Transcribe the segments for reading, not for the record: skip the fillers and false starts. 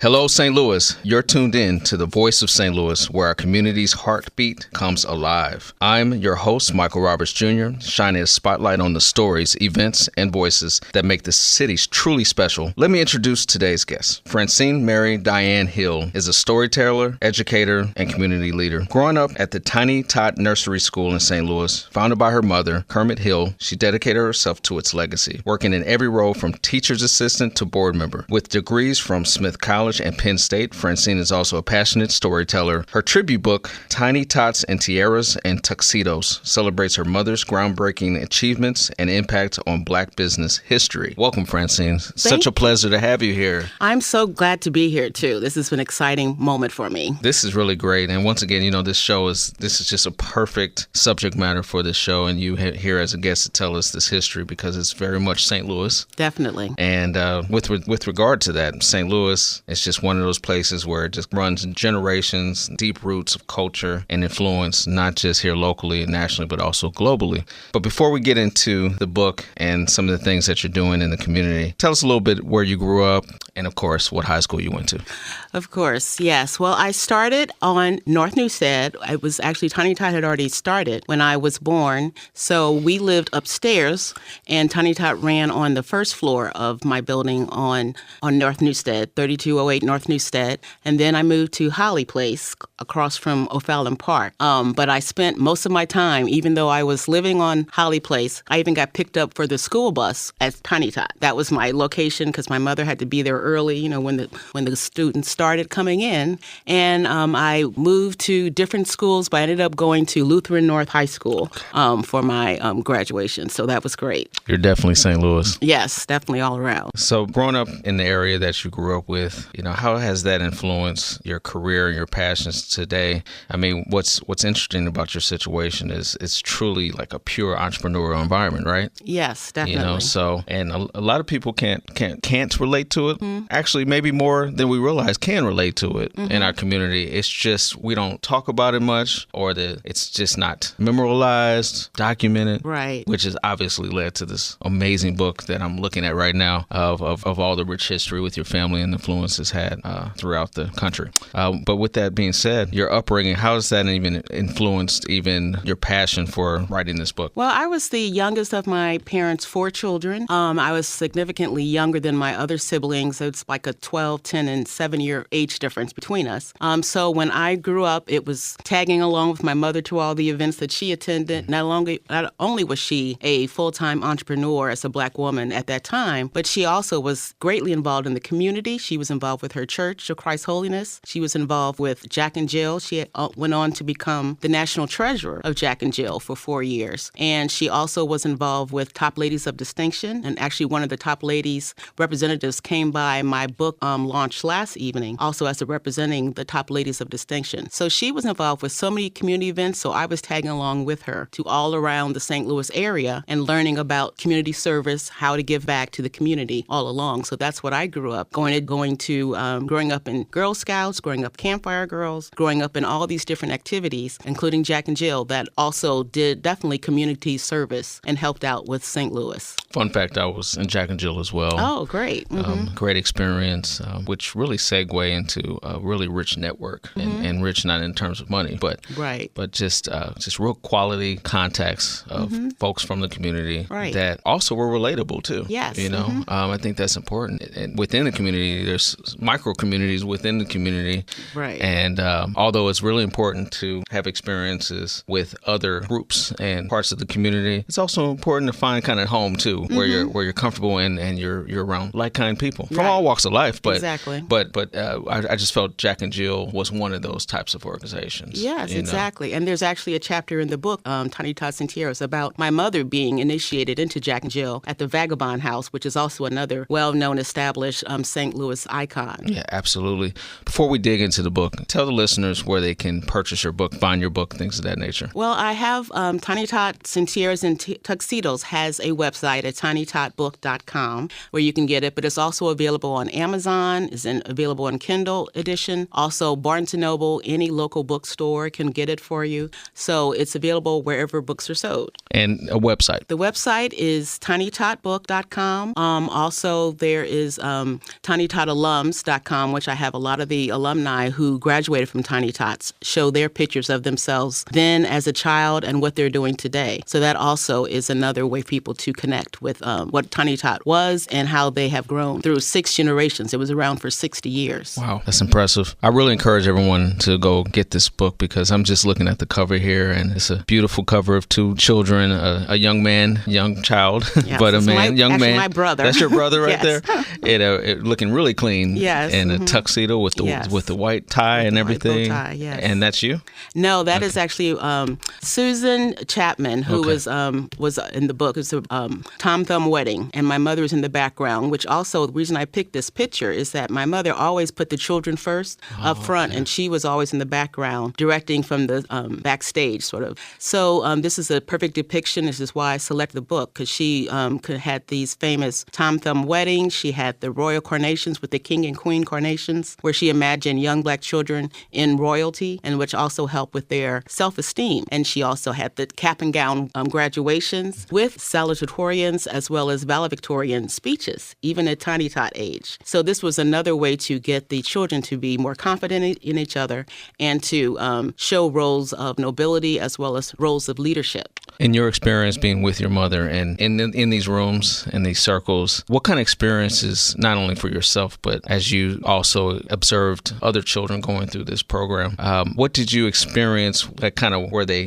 Hello, St. Louis. You're tuned in to the Voice of St. Louis, where our community's heartbeat comes alive. I'm your host, Michael Roberts Jr., shining a spotlight on the stories, events, and voices that make the cities truly special. Let me introduce today's guest. Francene Mary Diane Hill is a storyteller, educator, and community leader. Growing up at the Tiny Tot Nursery School in St. Louis, founded by her mother, Kermit Hill, she dedicated herself to its legacy, working in every role from teacher's assistant to board member. With degrees from Smith College and Penn State, Francene is also a passionate storyteller. Her tribute book, Tiny Tots in Tiaras and Tuxedos, celebrates her mother's groundbreaking achievements and impact on Black business history. Welcome, Francene. Such a pleasure to have you here. I'm so glad to be here, too. This is an exciting moment for me. This is really great. And once again, this is just a perfect subject matter for this show. And you here as a guest to tell us this history because it's very much St. Louis. Definitely. And with regard to that, St. Louis, it's just one of those places where it just runs in generations, deep roots of culture and influence, not just here locally and nationally, but also globally. But before we get into the book and some of the things that you're doing in the community, tell us a little bit where you grew up and, of course, what high school you went to. Of course, yes. Well, I started on North Newstead. It was actually Tiny Tot had already started when I was born. So we lived upstairs, and Tiny Tot ran on the first floor of my building on North Newstead, 3208 North Newstead. And then I moved to Holly Place across from O'Fallon Park. But I spent most of my time, even though I was living on Holly Place, I even got picked up for the school bus at Tiny Tot. That was my location because my mother had to be there early, when the students started coming in. And I moved to different schools, but I ended up going to Lutheran North High School for my graduation. So that was great. You're definitely St. Louis. Yes, definitely all around. So growing up in the area that you grew up with, how has that influenced your career and your passions today? I mean, what's interesting about your situation is it's truly like a pure entrepreneurial environment, right? Yes, definitely. And a lot of people can't relate to it. Mm-hmm. Actually, maybe more than we realize can relate to it in our community. It's just we don't talk about it much, or it's just not memorialized, documented, right? Which has obviously led to this amazing book that I'm looking at right now of all the rich history with your family and influences had throughout the country. But with that being said, your upbringing, how has that even influenced even your passion for writing this book? Well, I was the youngest of my parents' 4 children. I was significantly younger than my other siblings. It's like a 12, 10, and 7-year age difference between us. So when I grew up, it was tagging along with my mother to all the events that she attended. Not only was she a full-time entrepreneur as a Black woman at that time, but she also was greatly involved in the community. She was involved with her church of Christ Holiness. She was involved with Jack and Jill. She went on to become the national treasurer of Jack and Jill for 4 years. And she also was involved with Top Ladies of Distinction. And actually one of the Top Ladies representatives came by my book launch last evening, also as representing the Top Ladies of Distinction. So she was involved with so many community events, so I was tagging along with her to all around the St. Louis area and learning about community service, how to give back to the community all along. So that's what I grew up, growing up in Girl Scouts, growing up Campfire Girls, growing up in all these different activities, including Jack and Jill, that also did definitely community service and helped out with St. Louis. Fun fact, I was in Jack and Jill as well. Oh, great. Mm-hmm. Great experience, which really segue into a really rich network and rich not in terms of money, but just real quality contacts of folks from the community that also were relatable too. Yes. I think that's important. And within the community, there's micro communities within the community. Right. And although it's really important to have experiences with other groups and parts of the community, it's also important to find kind of home too, where you're comfortable and you're around like-kind people from all walks of life. But exactly. But I just felt Jack and Jill was one of those types of organizations. Yes, exactly. And there's actually a chapter in the book, Tiny Tots and Tiaras, about my mother being initiated into Jack and Jill at the Vagabond House, which is also another well-known established St. Louis icon. Yeah, absolutely. Before we dig into the book, tell the listeners where they can purchase your book, find your book, things of that nature. Well, I have Tiny Tots and Tiaras and Tuxedos has a website at tinytotbook.com where you can get it, but it's also available on Amazon, is available in Kindle edition. Also, Barnes & Noble, any local bookstore can get it for you. So it's available wherever books are sold. And a website? The website is tinytotbook.com. Also, there is Tiny Tot Alum. alums.com, which I have a lot of the alumni who graduated from Tiny Tots show their pictures of themselves then as a child and what they're doing today. So that also is another way for people to connect with what Tiny Tot was and how they have grown through 6 generations. It was around for 60 years. Wow, that's impressive. I really encourage everyone to go get this book because I'm just looking at the cover here, and it's a beautiful cover of 2 children, a young man, young child, Yes, but a man, young man. my brother. That's your brother right Yes. there? It looking really clean. Yes. And a tuxedo with the white tie and everything. White bow tie, yes. And that's you? No, that is actually Susan Chapman, who was in the book. It's a Tom Thumb wedding, and my mother is in the background, which also the reason I picked this picture is that my mother always put the children first up front, and she was always in the background directing from the backstage, sort of. So this is a perfect depiction. This is why I selected the book, because she had these famous Tom Thumb weddings. She had the royal coronations with the king and queen coronations, where she imagined young Black children in royalty, and which also helped with their self-esteem. And she also had the cap and gown graduations with salutatorians as well as valedictorian speeches, even at Tiny Tot age. So this was another way to get the children to be more confident in each other and to show roles of nobility as well as roles of leadership. In your experience being with your mother and in these rooms, in these circles, what kind of experiences, not only for yourself, but as you also observed other children going through this program, what did you experience, that kind of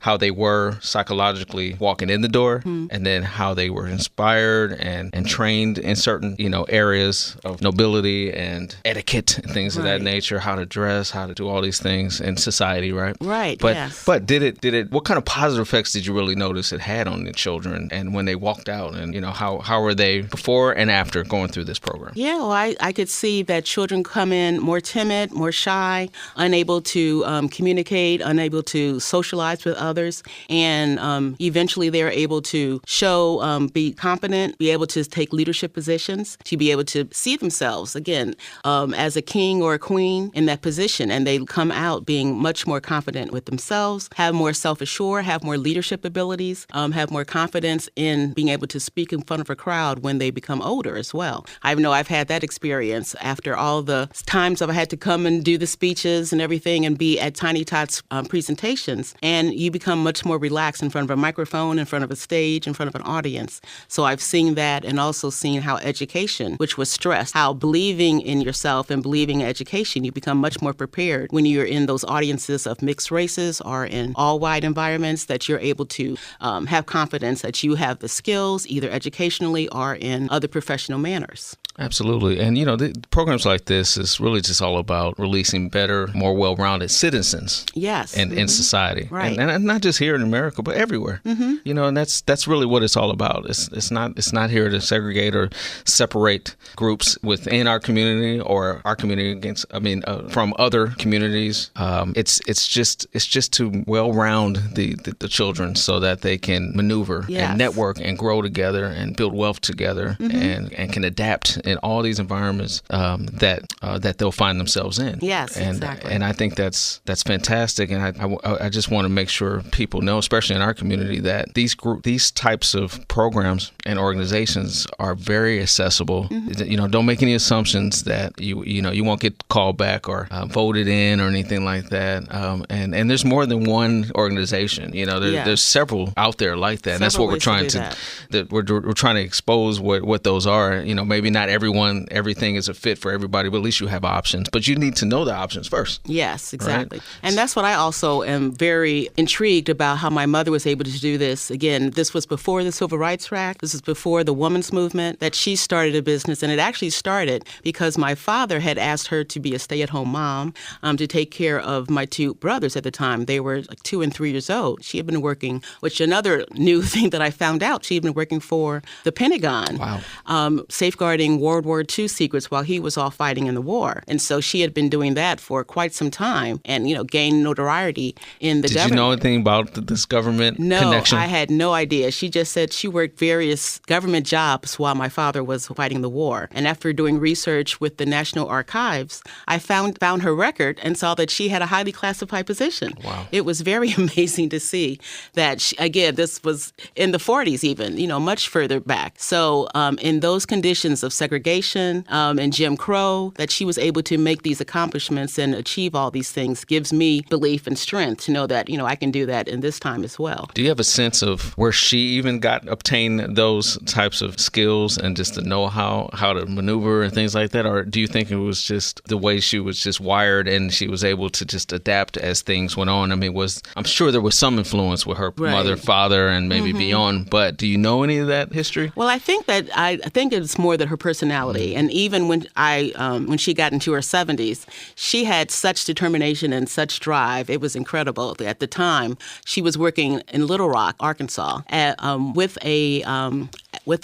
how they were psychologically walking in the door, and then how they were inspired and trained in certain, areas of nobility and etiquette and things of that nature, how to dress, how to do all these things in society, right? Right, But, yes. But did it, what kind of positive effects did you really notice it had on the children, and when they walked out, and how were they before and after going through this program? Yeah, well, I could see that children come in more timid, more shy, unable to communicate, unable to socialize with others, and eventually they're able to show, be confident, be able to take leadership positions, to be able to see themselves, again, as a king or a queen in that position, and they come out being much more confident with themselves, have more self-assured, have more leadership abilities, have more confidence in being able to speak in front of a crowd when they become older as well. I know I've had that experience after all the times I've had to come and do the speeches and everything and be at Tiny Tots presentations, and you become much more relaxed in front of a microphone, in front of a stage, in front of an audience. So I've seen that, and also seen how education, which was stressed, how believing in yourself and believing in education, you become much more prepared when you're in those audiences of mixed races or in all-white environments, that you're able to have confidence that you have the skills, either educationally or in other professional manners. Absolutely. And, the programs like this is really just all about releasing better, more well-rounded citizens. Yes. And in society. Right. And not just here in America, but everywhere. And that's really what it's all about. It's not here to segregate or separate groups within our community or our community from other communities. It's just to well-round the children so that they can maneuver and network and grow together and build wealth together and can adapt in all these environments that they'll find themselves in. Yes, exactly. And I think that's fantastic. And I just want to make sure people know, especially in our community, that these types of programs and organizations are very accessible. Don't make any assumptions that you won't get called back or voted in or anything like that. And there's more than one organization. There's several out there like that. And that's what we're trying we're trying to expose what those are. Maybe not everything is a fit for everybody, but at least you have options. But you need to know the options first. Yes, exactly. Right? And that's what I also am very intrigued about, how my mother was able to do this. Again, this was before the Civil Rights Act. This is before the women's movement, that she started a business. And it actually started because my father had asked her to be a stay-at-home mom, to take care of my 2 brothers at the time. They were like 2 and 3 years old. She had been working, which another new thing that I found out, she had been working for the Pentagon. Wow. Safeguarding World War II secrets while he was off fighting in the war. And so she had been doing that for quite some time and, gained notoriety in the government. Did you know anything about this government connection? No, I had no idea. She just said she worked various government jobs while my father was fighting the war. And after doing research with the National Archives, I found her record and saw that she had a highly classified position. Wow. It was very amazing to see that, again, this was in the 40s even, much further back. So in those conditions of segregation, segregation and Jim Crow, that she was able to make these accomplishments and achieve all these things gives me belief and strength to know that, I can do that in this time as well. Do you have a sense of where she even obtained those types of skills and just the know-how, how to maneuver and things like that? Or do you think it was just the way she was just wired and she was able to just adapt as things went on? I mean, I'm sure there was some influence with her mother, father, and maybe beyond, but do you know any of that history? Well, I think it's more that her personality. And even when she got into her 70s, she had such determination and such drive. It was incredible. At the time, she was working in Little Rock, Arkansas, with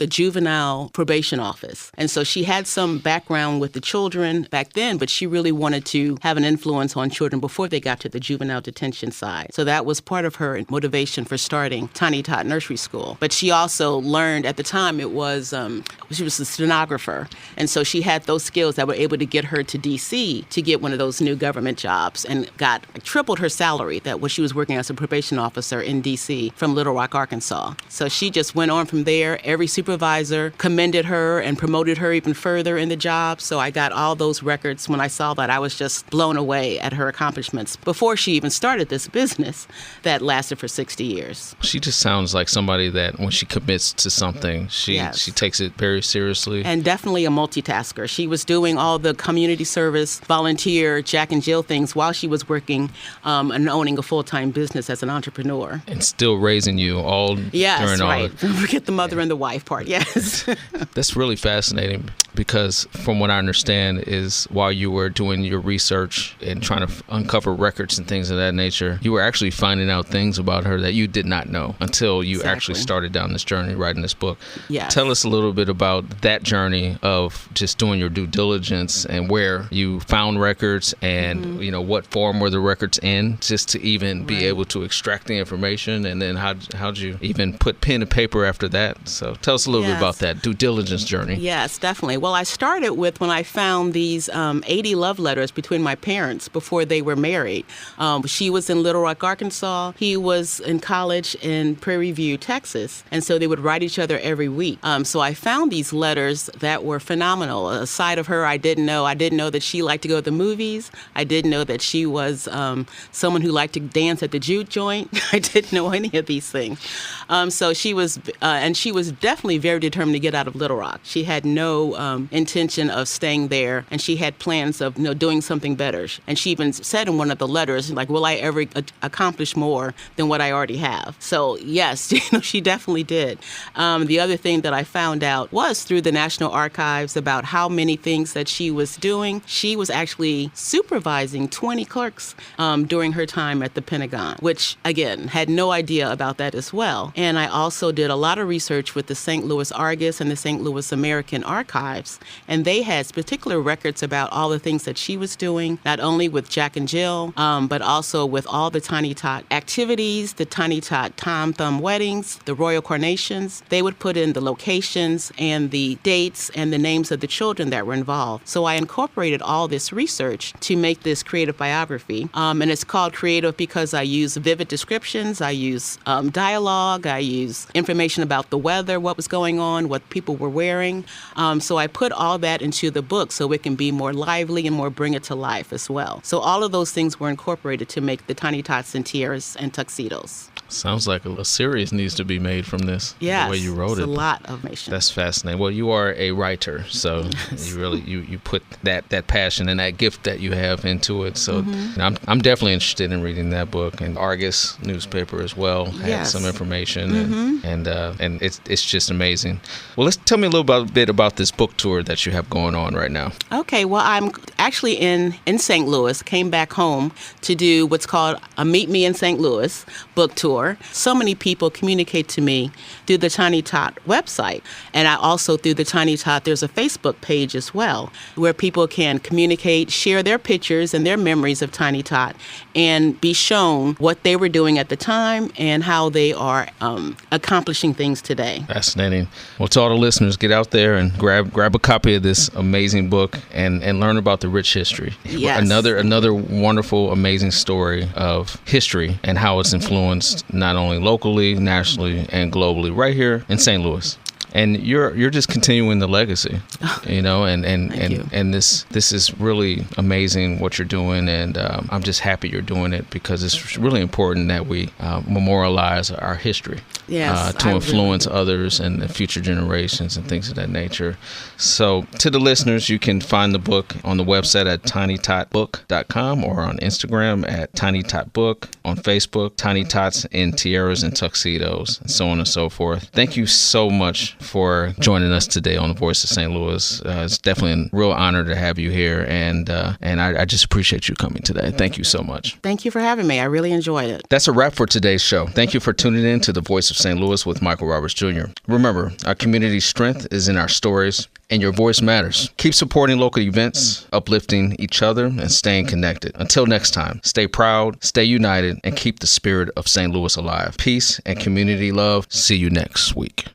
a juvenile probation office. And so she had some background with the children back then, but she really wanted to have an influence on children before they got to the juvenile detention side. So that was part of her motivation for starting Tiny Tot Nursery School. But she also learned at the time she was a stenographer. And so she had those skills that were able to get her to D.C. to get one of those new government jobs and tripled her salary that when she was working as a probation officer in D.C. from Little Rock, Arkansas. So she just went on from there. Every supervisor commended her and promoted her even further in the job. So I got all those records. When I saw that, I was just blown away at her accomplishments before she even started this business that lasted for 60 years. She just sounds like somebody that when she commits to something, she takes it very seriously. And definitely a multitasker. She was doing all the community service, volunteer, Jack and Jill things while she was working and owning a full-time business as an entrepreneur. And still raising you all during all right. Don't forget the mother and the wife part, yes. That's really fascinating because from what I understand is while you were doing your research and trying to uncover records and things of that nature, you were actually finding out things about her that you did not know until you actually started down this journey writing this book. Yes. Tell us a little bit about that journey of just doing your due diligence and where you found records and what form were the records in, just to even be able to extract the information, and then how'd you even put pen to paper after that? So tell us a little bit about that due diligence journey. Yes, definitely. Well, I started with when I found these 80 love letters between my parents before they were married. She was in Little Rock, Arkansas. He was in college in Prairie View, Texas. And so they would write each other every week. So I found these letters that were phenomenal. A side of her I didn't know. I didn't know that she liked to go to the movies. I didn't know that she was someone who liked to dance at the juke joint. I didn't know any of these things. So she was definitely very determined to get out of Little Rock. She had no intention of staying there, and she had plans of doing something better. And she even said in one of the letters, like, will I ever accomplish more than what I already have? So yes, she definitely did. The other thing that I found out was through the National Archives about how many things that she was doing. She was actually supervising 20 clerks during her time at the Pentagon, which, again, had no idea about that as well. And I also did a lot of research with the St. Louis Argus and the St. Louis American Archives, and they had particular records about all the things that she was doing, not only with Jack and Jill, but also with all the Tiny Tot activities, the Tiny Tot Tom Thumb weddings, the royal coronations. They would put in the locations and the dates and the names of the children that were involved. So I incorporated all this research to make this creative biography. And it's called creative because I use vivid descriptions, I use dialogue, I use information about the weather, what was going on, what people were wearing. So I put all that into the book so it can be more lively and more bring it to life as well. So all of those things were incorporated to make the Tiny Tots and tiaras and tuxedos. Sounds like a series needs to be made from this. Yes, the way you wrote it's it. A lot of information. That's fascinating. Well, you are a writer, so you really you put that passion and that gift that you have into it. So I'm definitely interested in reading that book. And Argus newspaper as well had some information, and it's just amazing. Well, tell me a little bit about this book tour that you have going on right now. Okay, well, I'm actually in St. Louis. Came back home to do what's called a Meet Me in St. Louis book tour. So many people communicate to me through the Tiny Tot website. And I also, through the Tiny Tot, there's a Facebook page as well, where people can communicate, share their pictures and their memories of Tiny Tot, and be shown what they were doing at the time and how they are accomplishing things today. Fascinating. Well, to all the listeners, get out there and grab a copy of this amazing book and learn about the rich history. Yes. Another wonderful, amazing story of history and how it's influenced not only locally, nationally, and globally right here in St. Louis. And you're just continuing the legacy, you know, you. and this is really amazing what you're doing, and I'm just happy you're doing it because it's really important that we memorialize our history, to influence others and the future generations and things of that nature. So to the listeners, you can find the book on the website at tinytotbook.com or on Instagram at tinytotbook, on Facebook, Tiny Tots in Tiaras and Tuxedos, and so on and so forth. Thank you so much for joining us today on The Voice of St. Louis. It's definitely a real honor to have you here, and I just appreciate you coming today. Thank you so much. Thank you for having me. I really enjoyed it. That's a wrap for today's show. Thank you for tuning in to The Voice of St. Louis with Michael Roberts Jr. Remember, our community's strength is in our stories, and your voice matters. Keep supporting local events, uplifting each other, and staying connected. Until next time, stay proud, stay united, and keep the spirit of St. Louis alive. Peace and community love. See you next week.